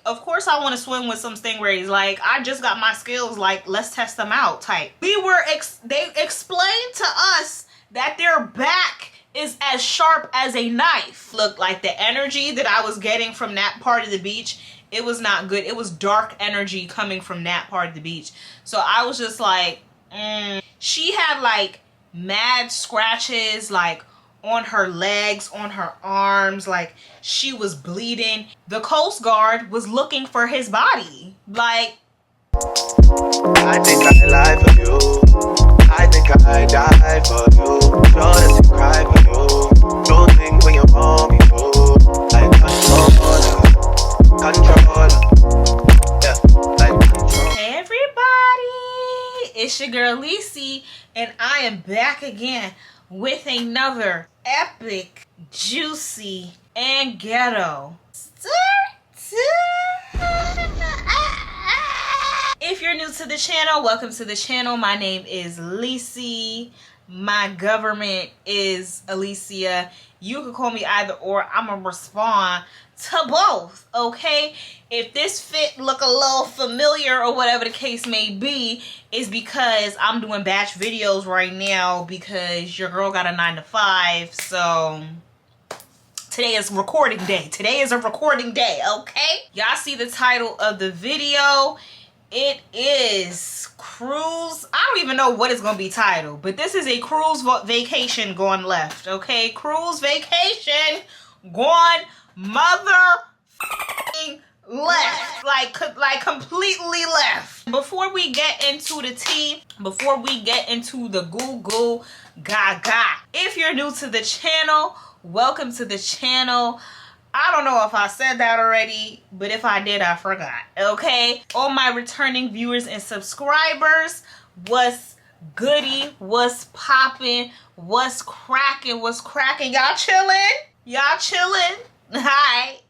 of course I want to swim with some stingrays. Like, I just got my skills, like, let's test them out type. They explained to us that their back is as sharp as a knife. Look, like the energy that I was getting from that part of the beach, it was not good. It was dark energy coming from that part of the beach. So I was just like, She had like mad scratches, like on her legs, on her arms, like she was bleeding. The Coast Guard was looking for his body. Like, I think I lie for you. I think I die for you. Sure that you cry for you. Do things when you want me to. Like controller. Yeah, like controller. hey everybody, it's your girl Lisi, and I am back again with another epic, juicy, and ghetto If you're new to the channel, welcome to the channel. My name is Lisi. My government is Alicia. You can call me either or. I'm gonna respond to both, okay? If this fit look a little familiar or whatever the case may be, is because I'm doing batch videos right now because your girl got a 9 to 5. So today is recording day. Today is a recording day, okay? Y'all see the title of the video. It is cruise. I don't even know what it's gonna be titled, but this is a cruise vacation gone left, okay? Cruise vacation gone mother left, like completely left. Before we get into the tea, before we get into the goo gaga, if you're new to the channel, welcome to the channel. I don't know if I said that already, but if I did, I forgot, okay? All my returning viewers and subscribers, what's goody, what's popping, what's cracking, y'all chilling? Y'all chilling? Hi,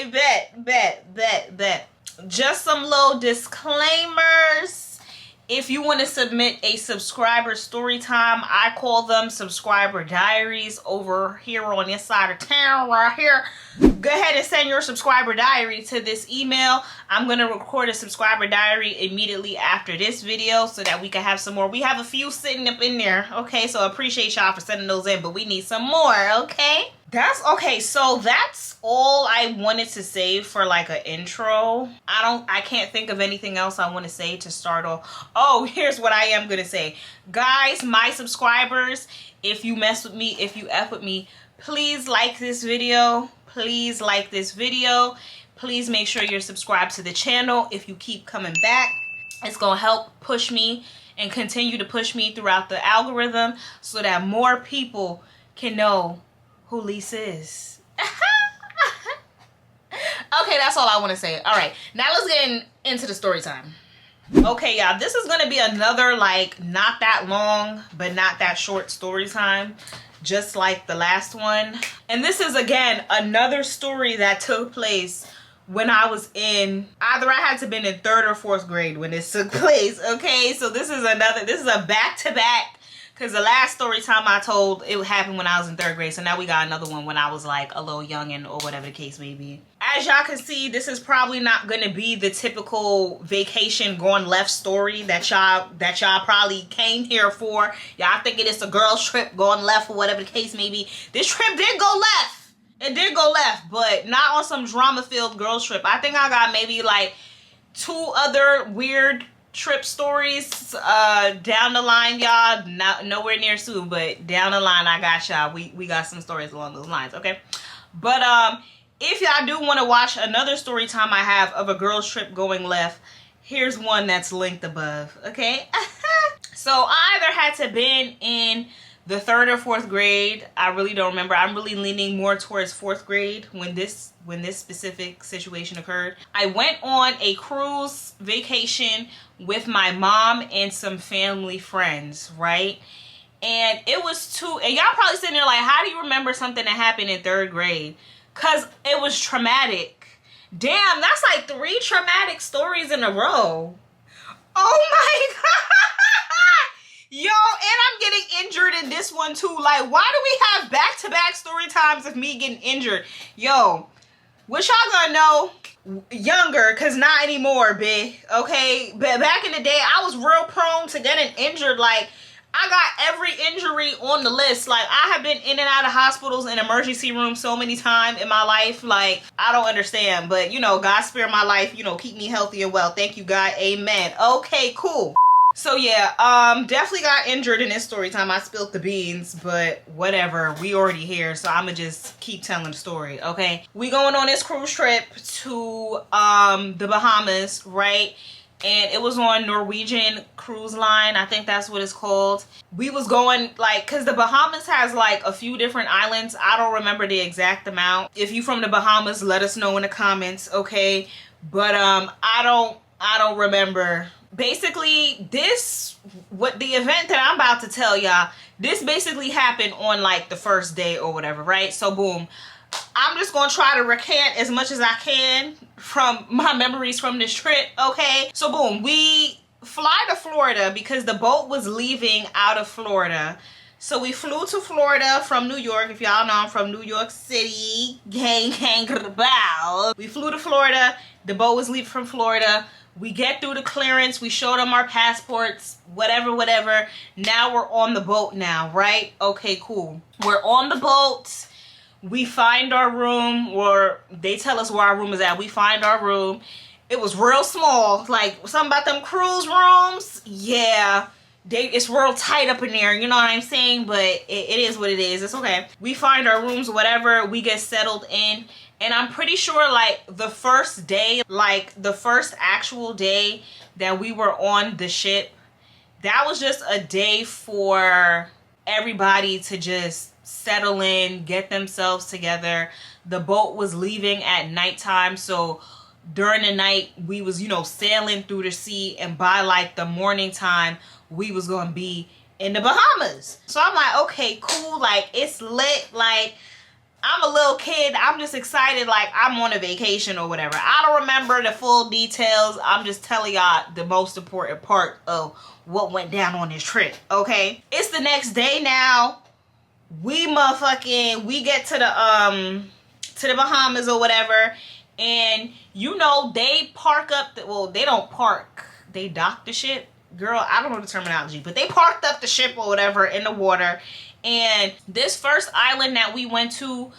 bet. Just some little disclaimers. If you want to submit a subscriber story time, I call them subscriber diaries over here on this side of town right here. Go ahead and send your subscriber diary to this email. I'm going to record a subscriber diary immediately after this video so that we can have some more. We have a few sitting up in there, okay? So I appreciate y'all for sending those in, but we need some more, okay? That's okay. So that's all I wanted to say for like an intro. I can't think of anything else I want to say to start off. Oh, here's what I am going to say. Guys, my subscribers, if you mess with me, if you F with me, please like this video. Please like this video. Please make sure you're subscribed to the channel. If you keep coming back, it's going to help push me and continue to push me throughout the algorithm so that more people can know who Lisa is. Okay, that's all I want to say. All right, now let's get into the story time. Okay, y'all, this is going to be another, like, not that long, but not that short story time, just like the last one. And this is, again, another story that took place when I was in, either I had to have been in 3rd or 4th grade when this took place, okay? So this is a back-to-back. Because the last story time I told, it happened when I was in 3rd grade. So now we got another one when I was like a little youngin' or whatever the case may be. As y'all can see, this is probably not going to be the typical vacation gone left story that y'all probably came here for. Y'all thinking it's a girl's trip going left or whatever the case may be. This trip did go left. It did go left, but not on some drama-filled girl's trip. I think I got maybe like 2 other weird trip stories down the line, y'all. Nowhere near soon, but down the line I got y'all. We got some stories along those lines, okay? But if y'all do want to watch another story time I have of a girl's trip going left, here's one that's linked above, okay? So I either had to been in the 3rd or 4th grade. I really don't remember. I'm really leaning more towards 4th grade when this specific situation occurred. I went on a cruise vacation with my mom and some family friends, right? And it was and y'all probably sitting there like, how do you remember something that happened in 3rd grade? Because it was traumatic. Damn, that's like 3 traumatic stories in a row. Oh my God. Yo, and I'm getting injured in this one too. Like, why do we have back-to-back story times of me getting injured? Yo, what y'all gonna know younger, cause not anymore, bitch. Okay, but back in the day, I was real prone to getting injured. Like, I got every injury on the list. Like, I have been in and out of hospitals and emergency rooms so many times in my life. Like, I don't understand, but you know, God spare my life. You know, keep me healthy and well. Thank you, God. Amen. Okay, cool. So yeah, definitely got injured in this story time. I spilled the beans, but whatever. We already here, so I'ma just keep telling the story, okay? We going on this cruise trip to the Bahamas, right? And it was on Norwegian Cruise Line. I think that's what it's called. We was going like, cause the Bahamas has like a few different islands. I don't remember the exact amount. If you from the Bahamas, let us know in the comments, okay? But I don't remember. Basically, what the event that I'm about to tell y'all, this basically happened on like the first day or whatever, right? So boom, I'm just gonna try to recant as much as I can from my memories from this trip, okay? So boom, we fly to Florida because the boat was leaving out of Florida. So we flew to Florida from New York. If y'all know, I'm from New York City. Gang, bow. We flew to Florida. The boat was leaving from Florida. We get through the clearance. We showed them our passports, whatever. Now we're on the boat now, right? Okay, cool. We're on the boat. We find our room, or they tell us where our room is at. We find our room. It was real small. Like, something about them cruise rooms. Yeah. It's real tight up in there, you know what I'm saying? But it is what it is. It's okay. We find our rooms, whatever. We get settled in. And I'm pretty sure, like, the first day, like, the first actual day that we were on the ship, that was just a day for everybody to just settle in, get themselves together. The boat was leaving at nighttime, so during the night, we was, you know, sailing through the sea, and by, like, the morning time, we was gonna be in the Bahamas. So I'm like, okay, cool, like, it's lit, like, I'm a little kid. I'm just excited like I'm on a vacation or whatever. I don't remember the full details. I'm just telling y'all the most important part of what went down on this trip, okay? It's the next day now. We get to the Bahamas or whatever, and you know they park up they don't park. They dock the ship. Girl, I don't know the terminology, but they parked up the ship or whatever in the water. And this first island that we went to,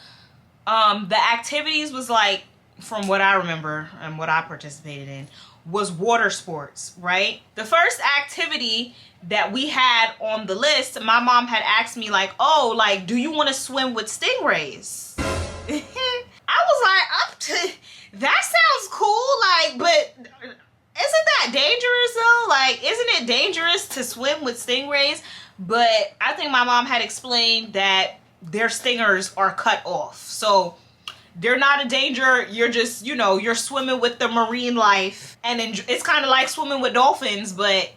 the activities was like, from what I remember and what I participated in, was water sports, right? The first activity that we had on the list, my mom had asked me like, oh, like, do you want to swim with stingrays? I was like, that sounds cool, like, but isn't that dangerous though? Like, isn't it dangerous to swim with stingrays? But I think my mom had explained that their stingers are cut off. So they're not a danger. You're just, you know, you're swimming with the marine life. And it's kind of like swimming with dolphins, but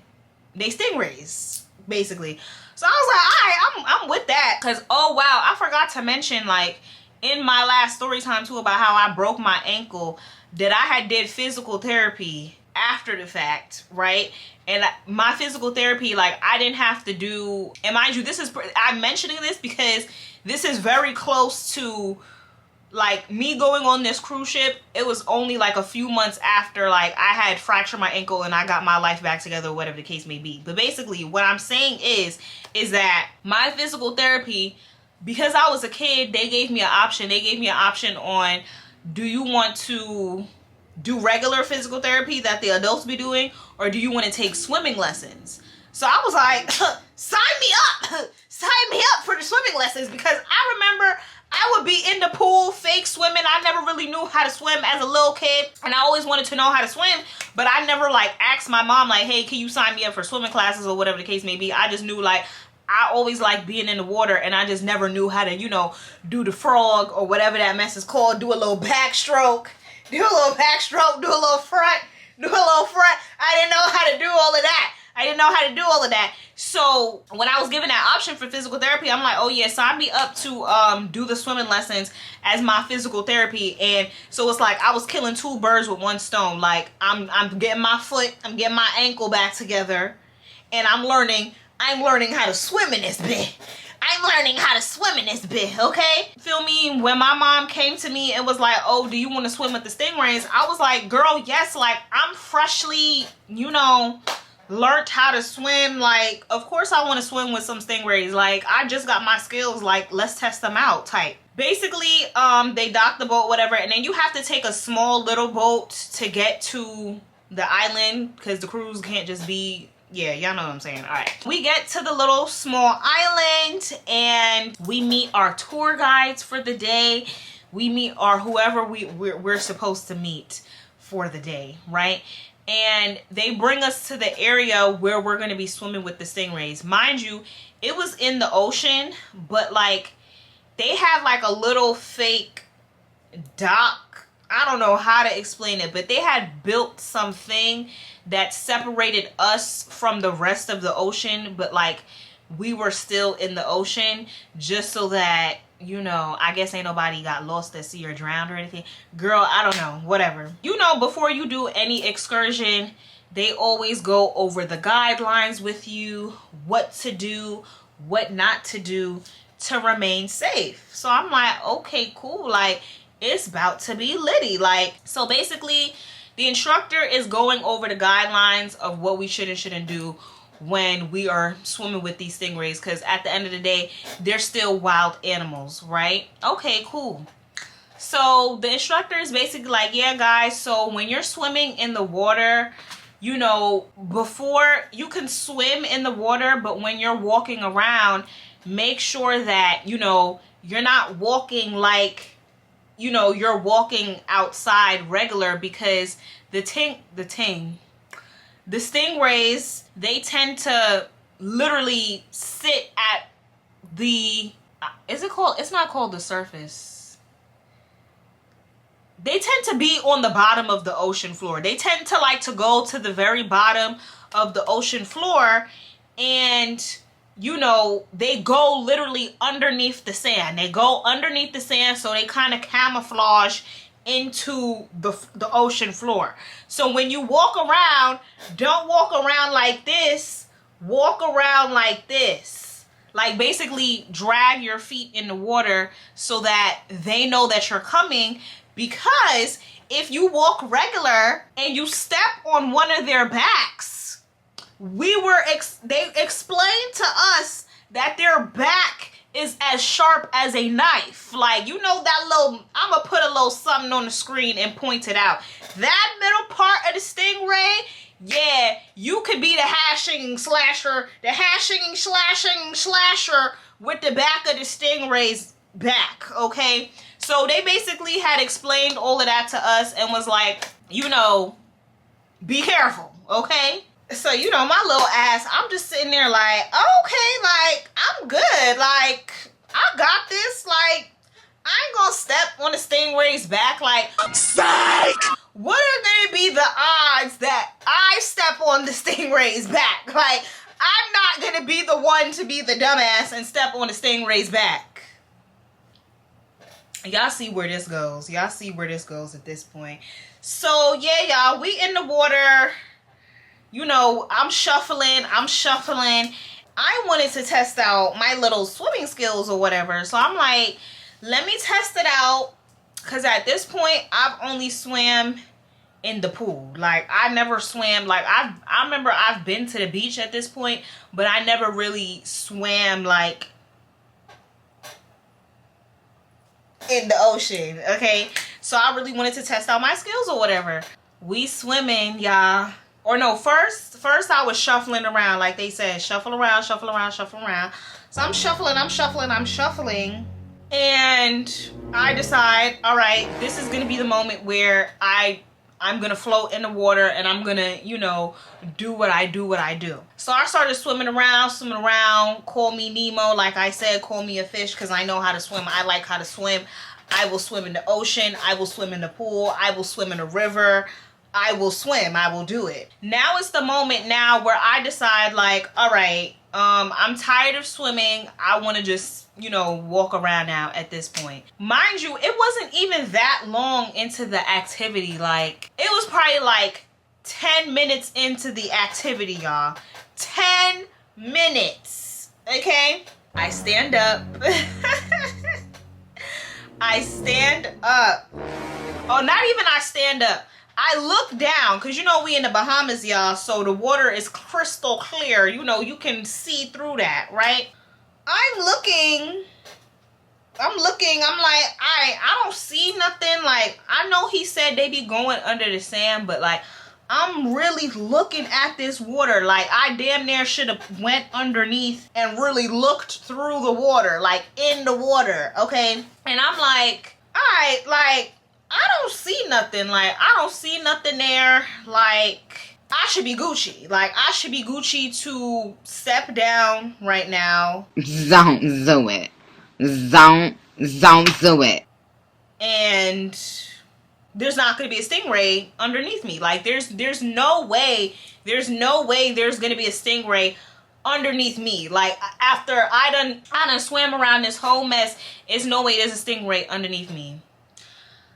they stingrays, basically. So I was like, all right, I'm with that. Because, oh, wow, I forgot to mention, like, in my last story time, too, about how I broke my ankle, that I did physical therapy after the fact, right? And my physical therapy, like, I didn't have to do, and mind you, I'm mentioning this because this is very close to, like, me going on this cruise ship. It was only like a few months after, like, I had fractured my ankle and I got my life back together, whatever the case may be. But basically what I'm saying is that my physical therapy, because I was a kid, they gave me an option. They gave me an option on, do you want to do regular physical therapy that the adults be doing, or do you want to take swimming lessons? So I was like, sign me up for the swimming lessons, because I remember I would be in the pool fake swimming. I never really knew how to swim as a little kid, and I always wanted to know how to swim, but I never like asked my mom like, hey, can you sign me up for swimming classes or whatever the case may be. I just knew like I always liked being in the water, and I just never knew how to, you know, do the frog or whatever that mess is called, do a little backstroke. Do a little backstroke, do a little front, do a little front. I didn't know how to do all of that. I didn't know how to do all of that. So when I was given that option for physical therapy, I'm like, oh yeah, sign me up to do the swimming lessons as my physical therapy. And so it's like I was killing two birds with one stone. Like I'm getting my foot, I'm getting my ankle back together, and I'm learning how to swim in this bit. I'm learning how to swim in this bit, okay? Feel me? When my mom came to me and was like, oh, do you want to swim with the stingrays? I was like, girl, yes. Like, I'm freshly, you know, learned how to swim. Like, of course I want to swim with some stingrays. Like, I just got my skills. Like, let's test them out type. Basically, they dock the boat, whatever. And then you have to take a small little boat to get to the island because the cruise can't just be... Yeah, y'all know what I'm saying. All right. We get to the little small island and we meet our tour guides for the day. We meet our whoever we're supposed to meet for the day, right? And they bring us to the area where we're going to be swimming with the stingrays. Mind you, it was in the ocean, but like they had like a little fake dock. I don't know how to explain it, but they had built something that separated us from the rest of the ocean, but like we were still in the ocean just so that, you know, I guess ain't nobody got lost at sea or drowned or anything. Girl, I don't know, whatever. You know, before you do any excursion, they always go over the guidelines with you, what to do, what not to do to remain safe. So I'm like, okay, cool. Like, it's about to be litty. Like, so basically the instructor is going over the guidelines of what we should and shouldn't do when we are swimming with these stingrays, because at the end of the day, they're still wild animals, right? Okay, cool. So the instructor is basically like, yeah, guys, so when you're swimming in the water, you know, before you can swim in the water, but when you're walking around, make sure that, you know, you're not walking like, you know, you're walking outside regular, because the stingrays, they tend to literally sit at the, it's not called the surface. They tend to be on the bottom of the ocean floor. They tend to like to go to the very bottom of the ocean floor, and you know, they go literally underneath the sand. They go underneath the sand, so they kind of camouflage into the ocean floor. So when you walk around, don't walk around like this. Walk around like this. Like, basically drag your feet in the water so that they know that you're coming, because if you walk regular and you step on one of their backs, they explained to us that their back is as sharp as a knife. Like, you know that little, I'm gonna put a little something on the screen and point it out. That middle part of the stingray, yeah, you could be the hashing slasher with the back of the stingray's back, okay? So they basically had explained all of that to us and was like, you know, be careful, okay? So, you know, my little ass, I'm just sitting there like, okay, like, I'm good. Like, I got this. Like, I ain't gonna step on the stingray's back. Like, psych! What are gonna be the odds that I step on the stingray's back? Like, I'm not gonna be the one to be the dumbass and step on the stingray's back. Y'all see where this goes. Y'all see where this goes at this point. So, yeah, y'all, we in the water. You know, I'm shuffling. I wanted to test out my little swimming skills or whatever. So I'm like, let me test it out. Because at this point, I've only swam in the pool. Like, I never swam. Like, I remember I've been to the beach at this point, but I never really swam, like, in the ocean, okay? So I really wanted to test out my skills or whatever. We swimming, y'all. Or no, first I was shuffling around, like they said, shuffle around. So I'm shuffling. And I decide, all right, this is going to be the moment where I'm going to float in the water and I'm going to, you know, do what I do. So I started swimming around, call me Nemo. Like I said, call me a fish, because I know how to swim. I like how to swim. I will swim in the ocean. I will swim in the pool. I will swim in a river. I will swim. I will do it. Now is the moment now where I decide, like, all right, I'm tired of swimming. I want to just, you know, walk around now at this point. Mind you, it wasn't even that long into the activity. Like, it was probably like 10 minutes into the activity, y'all. 10 minutes. Okay? I stand up. I stand up. Oh, not even I stand up. I look down, because you know we in the Bahamas, y'all, so the water is crystal clear. You know, you can see through that, right? I'm looking, I'm like, I don't see nothing. Like, I know he said they be going under the sand, but like, I'm really looking at this water. Like, I damn near should have went underneath and really looked through the water, like in the water, okay? And I'm like, all right, like, I don't see nothing. Like, I don't see nothing there. Like, I should be Gucci. Like, I should be Gucci to step down right now. Don't do it. Don't do it. And there's not going to be a stingray underneath me. Like, there's no way there's going to be a stingray underneath me. Like, after I done swam around this whole mess, there's no way there's a stingray underneath me.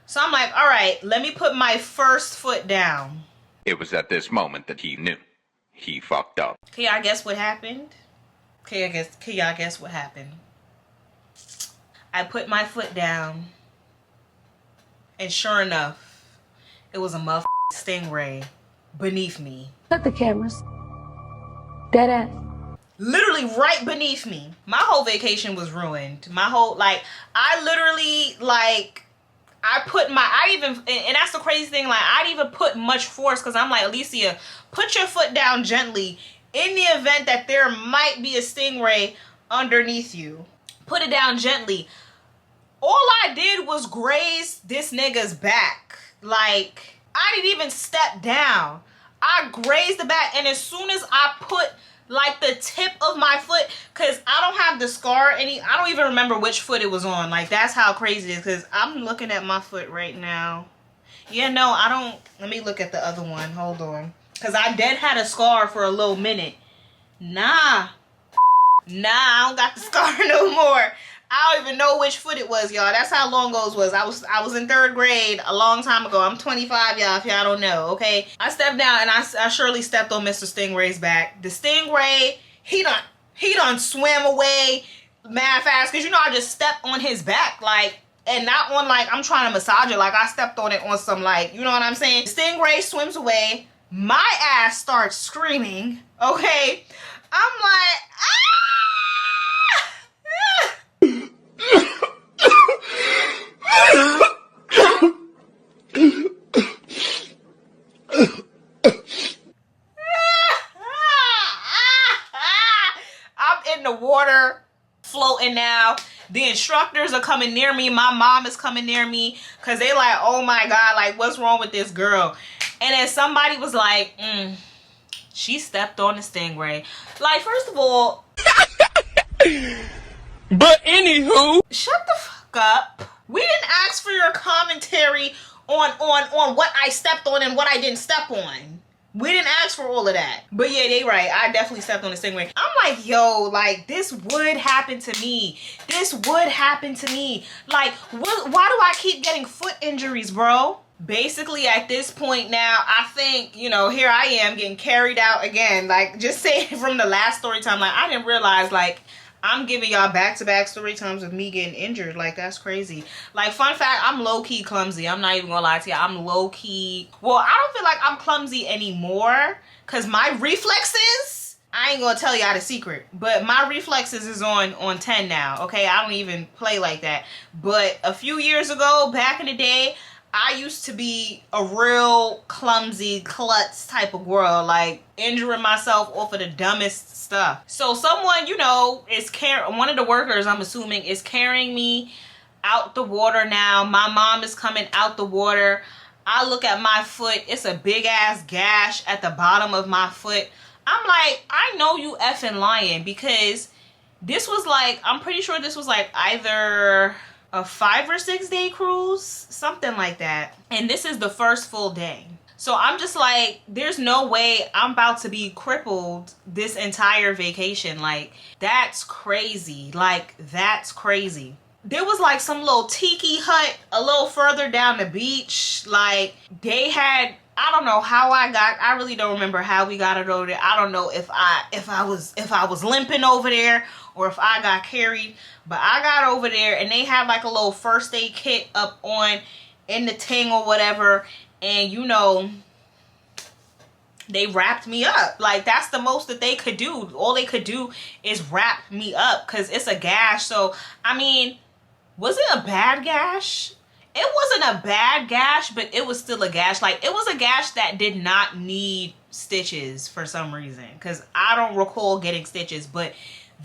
So I'm like, all right, let me put my first foot down. It was at this moment that he knew. He fucked up. Can y'all guess what happened? Can y'all guess what happened? I put my foot down, and sure enough, it was a motherfucking stingray beneath me. Cut the cameras. Dead ass. Literally right beneath me. My whole vacation was ruined. My whole, like, I literally, like, and that's the crazy thing, like, I'd even put much force, because I'm like, Alicia, put your foot down gently in the event that there might be a stingray underneath you. Put it down gently. All I did was graze this nigga's back. Like, I didn't even step down. I grazed the back, and as soon as I put like the tip of my foot, because I don't have the scar I don't even remember which foot it was on. Like, that's how crazy it is, because I'm looking at my foot right now. Yeah, no, I don't. Let me look at the other one. Hold on. Because I dead had a scar for a little minute. Nah, I don't got the scar no more. I don't even know which foot it was, y'all. That's how long ago it was. I was in 3rd grade a long time ago. I'm 25, y'all, if y'all don't know, okay? I stepped down, and I surely stepped on Mr. Stingray's back. The stingray, he done swam away mad fast, because, you know, I just stepped on his back, like, and not on, like, I'm trying to massage it. Like, I stepped on it on some, like, you know what I'm saying? The stingray swims away. My ass starts screaming, okay? I'm like, ah! I'm in the water floating now. The instructors are coming near me. My mom is coming near me, because they like, oh my God, like, what's wrong with this girl? And then somebody was like, she stepped on the stingray. Like, first of all, but anywho, shut the fuck up. We didn't ask for your commentary on what I stepped on and what I didn't step on. We didn't ask for all of that. But yeah, they right. I definitely stepped on the stingray. I'm like, yo, like, this would happen to me. This would happen to me. Like, why do I keep getting foot injuries, bro? Basically, at this point now, I think, you know, here I am getting carried out again. Like, just saying from the last story time, like, I didn't realize, like, I'm giving y'all back-to-back story times of me getting injured. Like, that's crazy. Like, fun fact, I'm low-key clumsy. I'm not even gonna lie to you. I'm low-key... Well, I don't feel like I'm clumsy anymore, because my reflexes... I ain't gonna tell y'all the secret, but my reflexes is on 10 now, okay? I don't even play like that. But a few years ago, back in the day, I used to be a real clumsy klutz type of girl, like injuring myself off of the dumbest stuff. So someone, you know, is one of the workers, I'm assuming, is carrying me out the water now. My mom is coming out the water. I look at my foot. It's a big ass gash at the bottom of my foot. I'm like, I know you effing lying, because this was like, I'm pretty sure this was like either a 5 or 6 day cruise, something like that. And this is the first full day. So I'm just like, there's no way I'm about to be crippled this entire vacation. Like, that's crazy. Like, that's crazy. There was like some little tiki hut a little further down the beach. Like, they had I don't know how I really don't remember how we got it over there. I don't know if I was limping over there or if I got carried, but I got over there and they had like a little first aid kit up on in the thing or whatever, and you know, they wrapped me up. Like, that's the most that they could do. All they could do is wrap me up because it's a gash. So I mean, was it a bad gash? It wasn't a bad gash, but it was still a gash. Like, it was a gash that did not need stitches for some reason, because I don't recall getting stitches. But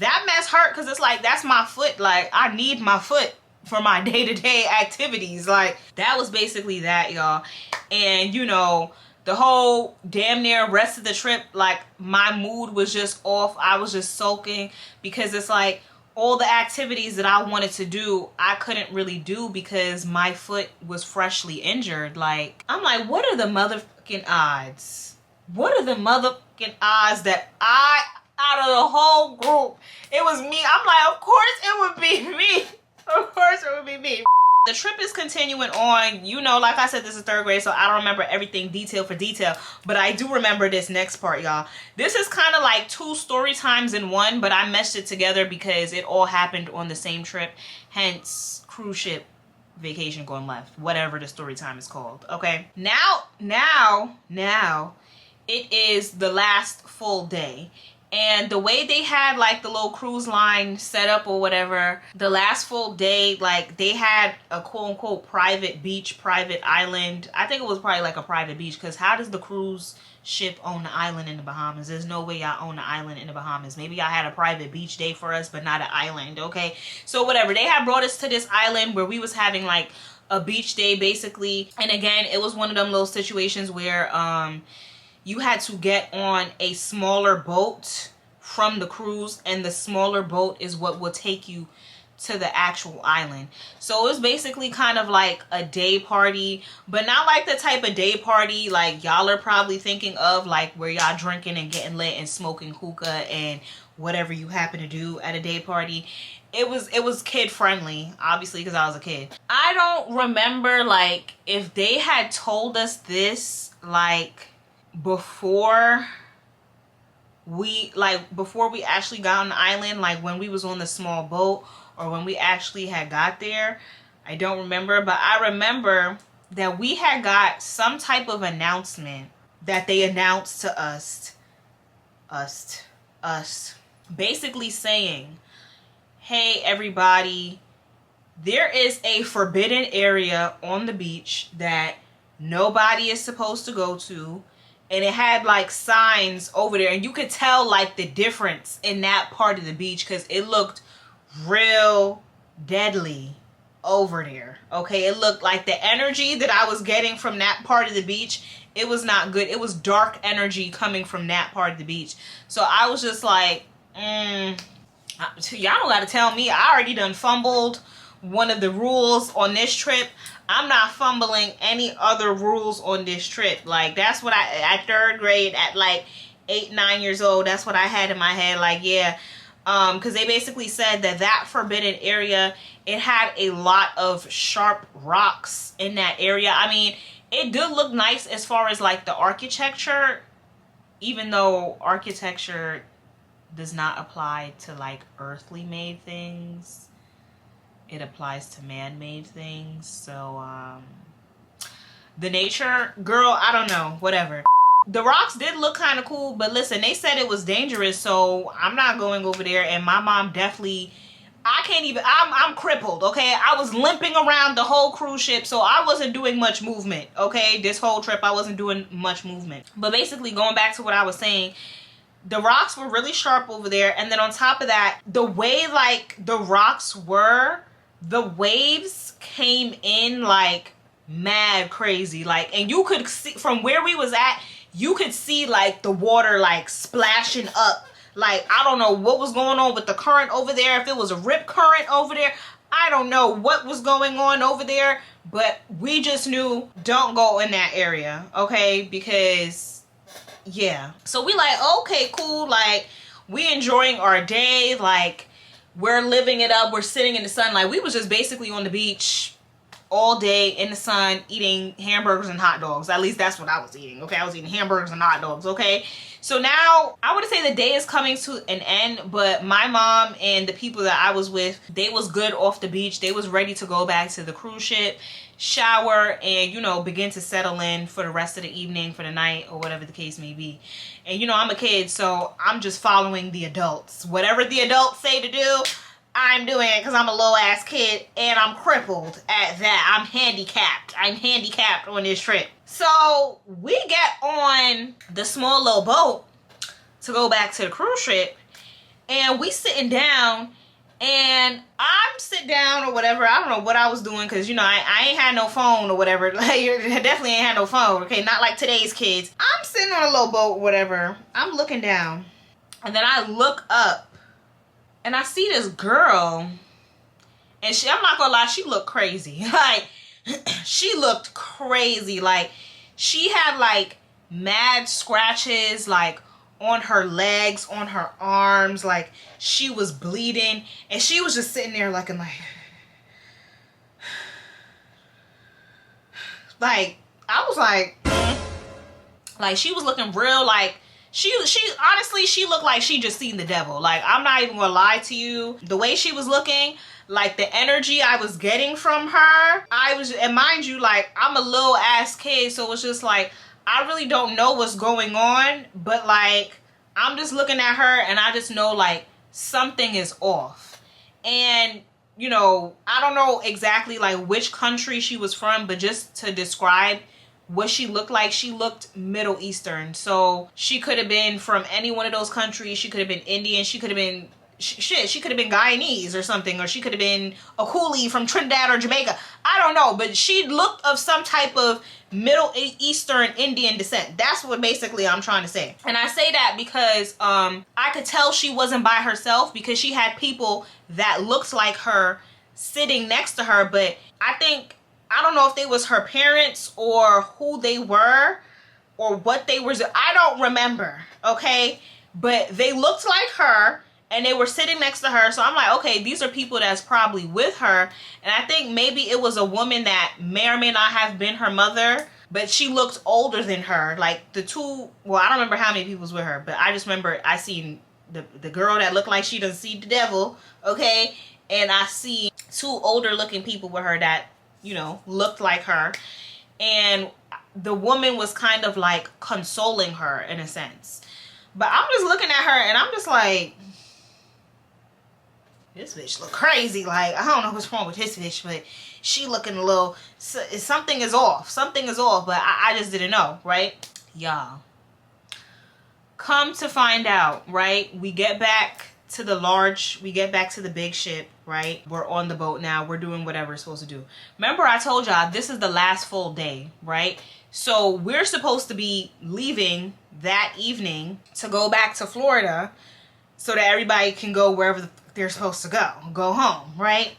that mess hurt because it's like, that's my foot. Like, I need my foot for my day-to-day activities. Like, that was basically that, y'all. And you know, the whole damn near rest of the trip, like, my mood was just off. I was just sulking because it's like, all the activities that I wanted to do, I couldn't really do because my foot was freshly injured. Like, I'm like, what are the motherfucking odds? What are the motherfucking odds that out of the whole group, it was me? I'm like, of course it would be me. Of course it would be me. The trip is continuing on. You know, like I said, this is 3rd grade, so I don't remember everything detail for detail, but I do remember this next part, y'all. This is kind of like 2 story times in one, but I meshed it together because it all happened on the same trip. Hence, cruise ship vacation going left, whatever the story time is called. Okay, now it is the last full day. And the way they had like the little cruise line set up or whatever, the last full day, like, they had a quote unquote private beach, private island. I think it was probably like a private beach, because how does the cruise ship own the island in the Bahamas? There's no way y'all own the island in the Bahamas. Maybe y'all had a private beach day for us, but not an island. Okay, so whatever, they had brought us to this island where we was having like a beach day basically. And again, it was one of them little situations where you had to get on a smaller boat from the cruise, and the smaller boat is what will take you to the actual island. So it was basically kind of like a day party, but not like the type of day party like y'all are probably thinking of, like where y'all drinking and getting lit and smoking hookah and whatever you happen to do at a day party. It was kid friendly, obviously, because I was a kid. I don't remember like if they had told us this like before we actually got on the island, like when we was on the small boat or when we actually had got there. I don't remember, but I remember that we had got some type of announcement that they announced to us basically saying, hey everybody, there is a forbidden area on the beach that nobody is supposed to go to. And it had like signs over there, and you could tell like the difference in that part of the beach because it looked real deadly over there. Okay, it looked like the energy that I was getting from that part of the beach, it was not good. It was dark energy coming from that part of the beach. So I was just like, y'all don't gotta tell me. I already done fumbled one of the rules on this trip. I'm not fumbling any other rules on this trip. Like, that's what at 3rd grade, at like 8, 9 years old, that's what I had in my head. Like, yeah, because they basically said that forbidden area, it had a lot of sharp rocks in that area. I mean, it did look nice as far as like the architecture, even though architecture does not apply to like earthly made things. It applies to man-made things. So the nature, girl, I don't know, whatever. The rocks did look kind of cool, but listen, they said it was dangerous, so I'm not going over there. And my mom definitely, I'm crippled, okay? I was limping around the whole cruise ship, so I wasn't doing much movement, okay? This whole trip, I wasn't doing much movement. But basically, going back to what I was saying, the rocks were really sharp over there. And then on top of that, the way like the rocks were, the waves came in like mad crazy. Like, and you could see from where we was at, you could see like the water like splashing up. Like, I don't know what was going on with the current over there. If it was a rip current over there, I don't know what was going on over there, but we just knew don't go in that area, okay? Because yeah, so we like, okay, cool, like we enjoying our day, like we're living it up, we're sitting in the sun, like we was just basically on the beach all day in the sun eating hamburgers and hot dogs. At least that's what I was eating, okay? I was eating hamburgers and hot dogs, okay? So now, I would say the day is coming to an end, but my mom and the people that I was with, they was good off the beach. They was ready to go back to the cruise ship, shower, and, you know, begin to settle in for the rest of the evening, for the night, or whatever the case may be. And, you know, I'm a kid, so I'm just following the adults. Whatever the adults say to do, I'm doing it because I'm a little ass kid and I'm crippled at that. I'm handicapped. I'm handicapped on this trip. So we get on the small little boat to go back to the cruise ship, and we sitting down, and I'm sitting down or whatever. I don't know what I was doing because, you know, I ain't had no phone or whatever. Like, I definitely ain't had no phone, okay? Not like today's kids. I'm sitting on a little boat or whatever. I'm looking down, and then I look up, and I see this girl, and I'm not gonna lie, she looked crazy. Like, she looked crazy. Like, she had, like, mad scratches, like, on her legs, on her arms. Like, she was bleeding, and she was just sitting there looking like, I was like, like, she was looking real, like, she honestly, she looked like she just seen the devil. Like, I'm not even gonna lie to you. The way she was looking, like, the energy I was getting from her, and mind you, like, I'm a little ass kid, so it's just like, I really don't know what's going on, but, like, I'm just looking at her, and I just know, like, something is off. And, you know, I don't know exactly, like, which country she was from, but just to describe what she looked like, she looked Middle Eastern. So she could have been from any one of those countries. She could have been Indian. She could have been, she could have been Guyanese or something. Or she could have been a coolie from Trinidad or Jamaica. I don't know. But she looked of some type of Middle Eastern Indian descent. That's what basically I'm trying to say. And I say that because I could tell she wasn't by herself, because she had people that looked like her sitting next to her. But I don't know if they was her parents or who they were or what they were. I don't remember, okay? But they looked like her, and they were sitting next to her. So I'm like, okay, these are people that's probably with her. And I think maybe it was a woman that may or may not have been her mother, but she looked older than her. Like, the two, well, I don't remember how many people was with her, but I just remember I seen the girl that looked like she done see the devil, okay? And I see two older looking people with her that, you know, looked like her. And the woman was kind of like consoling her in a sense. But I'm just looking at her, and I'm just like, this bitch look crazy. Like, I don't know what's wrong with this bitch, but she looking a little, something is off. Something is off, but I just didn't know, right? Y'all, come to find out, right? We get back to the big ship, right? We're on the boat now. We're doing whatever we're supposed to do. Remember, I told y'all this is the last full day, right? So we're supposed to be leaving that evening to go back to Florida so that everybody can go wherever they're supposed to go home, right?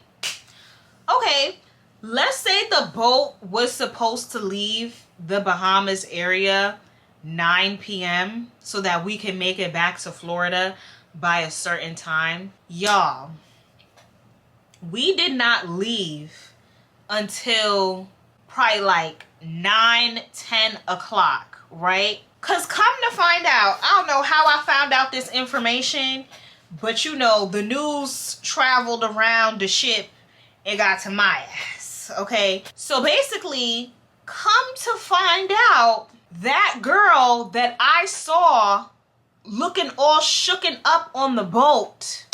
Okay, let's say the boat was supposed to leave the Bahamas area 9 p.m. so that we can make it back to Florida by a certain time. Y'all, we did not leave until probably like 9-10 o'clock, right? Because come to find out, I don't know how I found out this information, but you know, the news traveled around the ship and got to my ass, okay? So basically, come to find out, that girl that I saw looking all shooken up on the boat,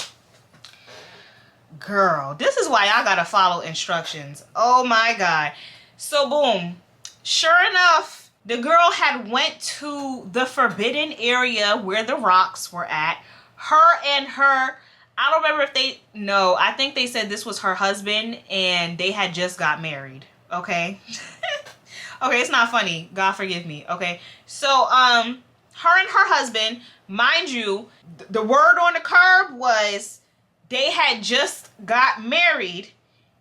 girl, this is why I gotta follow instructions. Oh my God. So boom, sure enough, the girl had went to the forbidden area where the rocks were at. Her and her, I don't remember if I think they said this was her husband and they had just got married, okay? Okay, it's not funny, God forgive me, okay? So her and her husband, mind you, the word on the curb was they had just got married,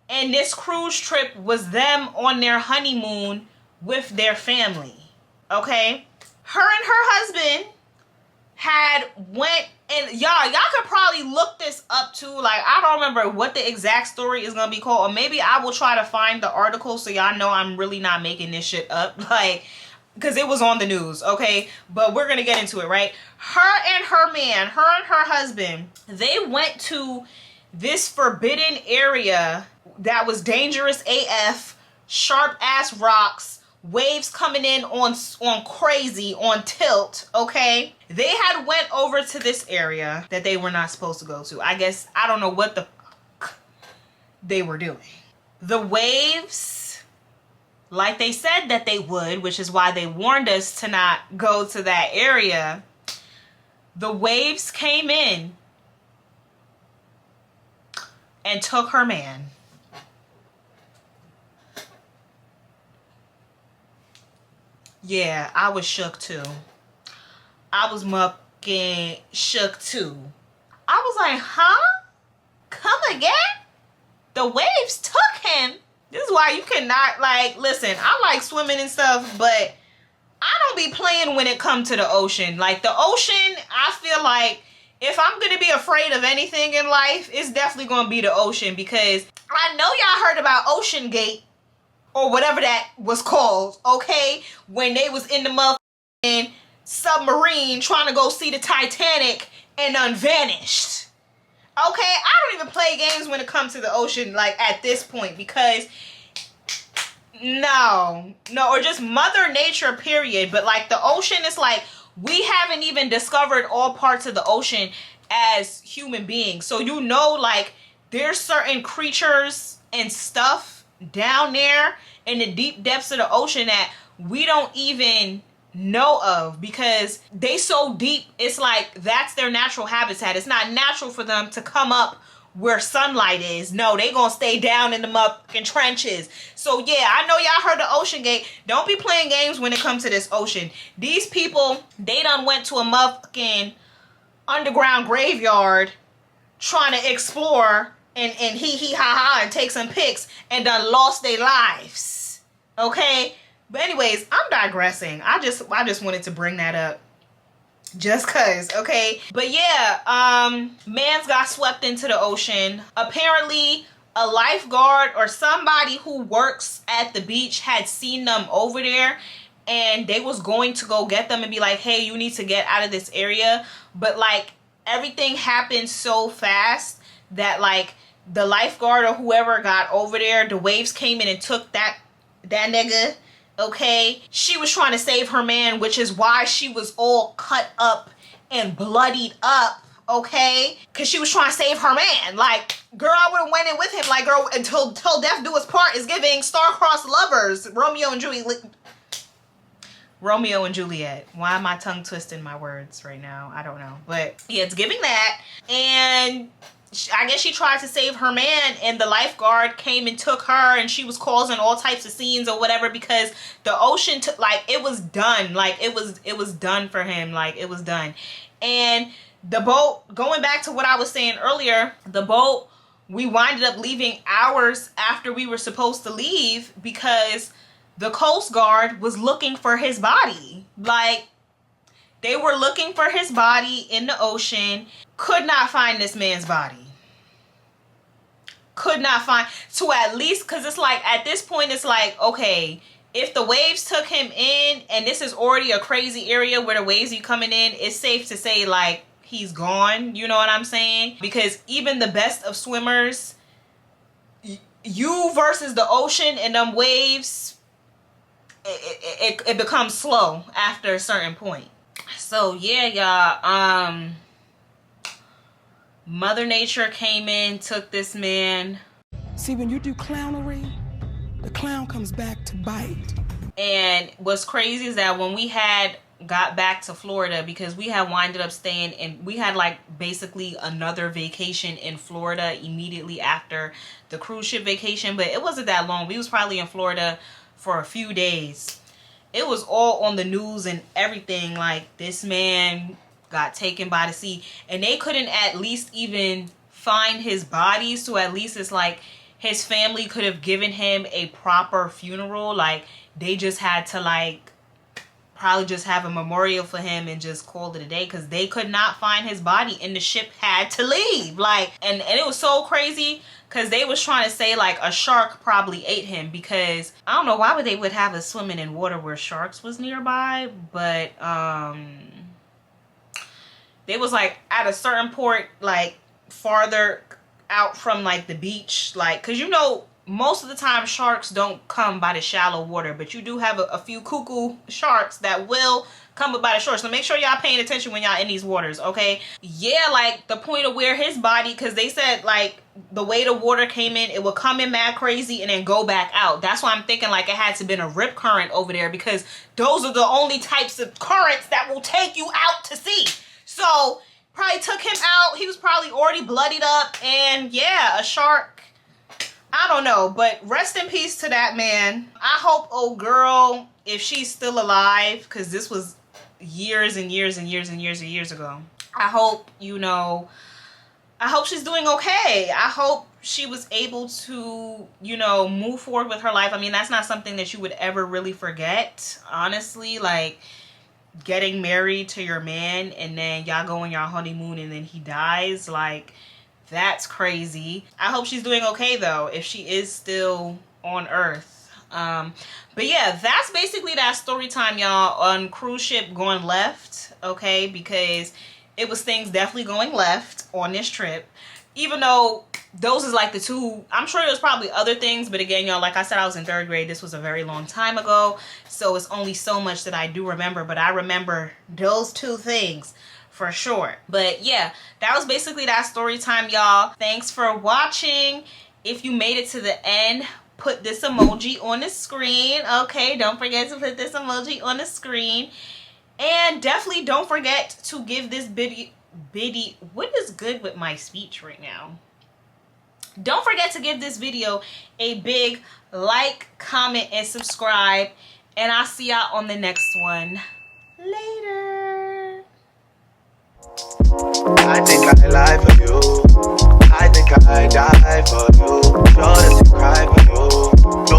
and this cruise trip was them on their honeymoon with their family, okay? Her and her husband had went And y'all could probably look this up too. Like, I don't remember what the exact story is gonna be called, or maybe I will try to find the article so y'all know I'm really not making this shit up. Like, because it was on the news, okay? But we're gonna get into it, right? Her and her man, her and her husband, they went to this forbidden area that was dangerous AF, sharp ass rocks, waves coming in on crazy, on tilt, okay? They had went over to this area that they were not supposed to go to. I guess, I don't know what the fuck they were doing. The waves, like they said that they would, which is why they warned us to not go to that area, the waves came in and took her man. Yeah, I was shook too. I was fucking shook too. I was like, huh? Come again? The waves took him. This is why you cannot, like, listen, I like swimming and stuff, but I don't be playing when it comes to the ocean. Like, the ocean, I feel like if I'm going to be afraid of anything in life, it's definitely going to be the ocean, because I know y'all heard about Ocean Gate, or whatever that was called, okay? When they was in the motherfucking submarine trying to go see the Titanic and unvanished. Okay, I don't even play games when it comes to the ocean, like, at this point, because no, or just Mother Nature, period. But like, the ocean is like, we haven't even discovered all parts of the ocean as human beings. So, you know, like, there's certain creatures and stuff down there in the deep depths of the ocean that we don't even know of, because they so deep. It's like, that's their natural habitat. It's not natural for them to come up where sunlight is. No, they gonna stay down in the motherfucking trenches. So yeah, I know y'all heard the Ocean Gate. Don't be playing games when it comes to this ocean. These people, they done went to a motherfucking underground graveyard trying to explore and hee ha ha and take some pics, and done lost their lives. Okay? But anyways, I'm digressing. I just wanted to bring that up. Just cause, okay? But yeah, man's got swept into the ocean. Apparently, a lifeguard or somebody who works at the beach had seen them over there, and they was going to go get them and be like, hey, you need to get out of this area. But like, everything happened so fast that like, the lifeguard or whoever got over there, the waves came in and took that nigga. Okay, she was trying to save her man, which is why she was all cut up and bloodied up, okay? Because she was trying to save her man. Like, girl, I would have went in with him. Like, girl, until death do us part is giving star-crossed lovers. Romeo and Juliet. Why am I tongue twisting my words right now? I don't know. But yeah, it's giving that. And I guess she tried to save her man, and the lifeguard came and took her, and she was causing all types of scenes or whatever, because the ocean took, like, it was done. Like, it was done for him. Like, it was done. And the boat, going back to what I was saying earlier, the boat, we winded up leaving hours after we were supposed to leave, because the Coast Guard was looking for his body. Like, they were looking for his body in the ocean. Could not find this man's body. Could not find, to at least, because it's like, at this point, it's like, okay, if the waves took him in, and this is already a crazy area where the waves be coming in, it's safe to say, like, he's gone. You know what I'm saying? Because even the best of swimmers, you versus the ocean and them waves, it becomes slow after a certain point. So yeah, y'all, Mother Nature came in, took this man. See, when you do clownery, the clown comes back to bite. And what's crazy is that when we had got back to Florida, because we had winded up staying, and we had like basically another vacation in Florida immediately after the cruise ship vacation, but it wasn't that long. We was probably in Florida for a few days. It was all on the news and everything, like, this man got taken by the sea, and they couldn't at least even find his body. So at least it's like his family could have given him a proper funeral. Like, they just had to like probably just have a memorial for him and just call it a day, because they could not find his body and the ship had to leave. Like, and it was so crazy because they was trying to say like a shark probably ate him, because I don't know why they would have us swimming in water where sharks was nearby, but they was like at a certain port, like farther out from like the beach, like, because you know most of the time sharks don't come by the shallow water, but you do have a few cuckoo sharks that will come by the shore. So make sure y'all paying attention when y'all in these waters, okay? Yeah, like the point of where his body, because they said like the way the water came in, it would come in mad crazy and then go back out. That's why I'm thinking like it had to been a rip current over there, because those are the only types of currents that will take you out to sea. So probably took him out. He was probably already bloodied up, and yeah, a shark, I don't know, but rest in peace to that man. I hope old girl, if she's still alive, because this was years and years and years and years and years ago. I hope, you know, I hope she's doing okay. I hope she was able to, you know, move forward with her life. I mean, that's not something that you would ever really forget, honestly. Like, getting married to your man and then y'all go on your honeymoon and then he dies, like, that's crazy. I hope she's doing okay though, if she is still on Earth. But yeah, that's basically that story time, y'all, on cruise ship going left, okay? Because it was things definitely going left on this trip. Even though those is like the two, I'm sure there's probably other things, but again, y'all, like I said, I was in 3rd grade. This was a very long time ago, so it's only so much that I do remember, but I remember those 2 things for sure. But yeah, that was basically that story time, y'all. Thanks for watching. If you made it to the end, put this emoji on the screen, okay? Don't forget to put this emoji on the screen. And definitely don't forget to give this what is good with my speech right now? Don't forget to give this video a big like, comment, and subscribe. And I'll see y'all on the next one. Later. I think I lie for you. I think I die for you. Sure that you cry for you.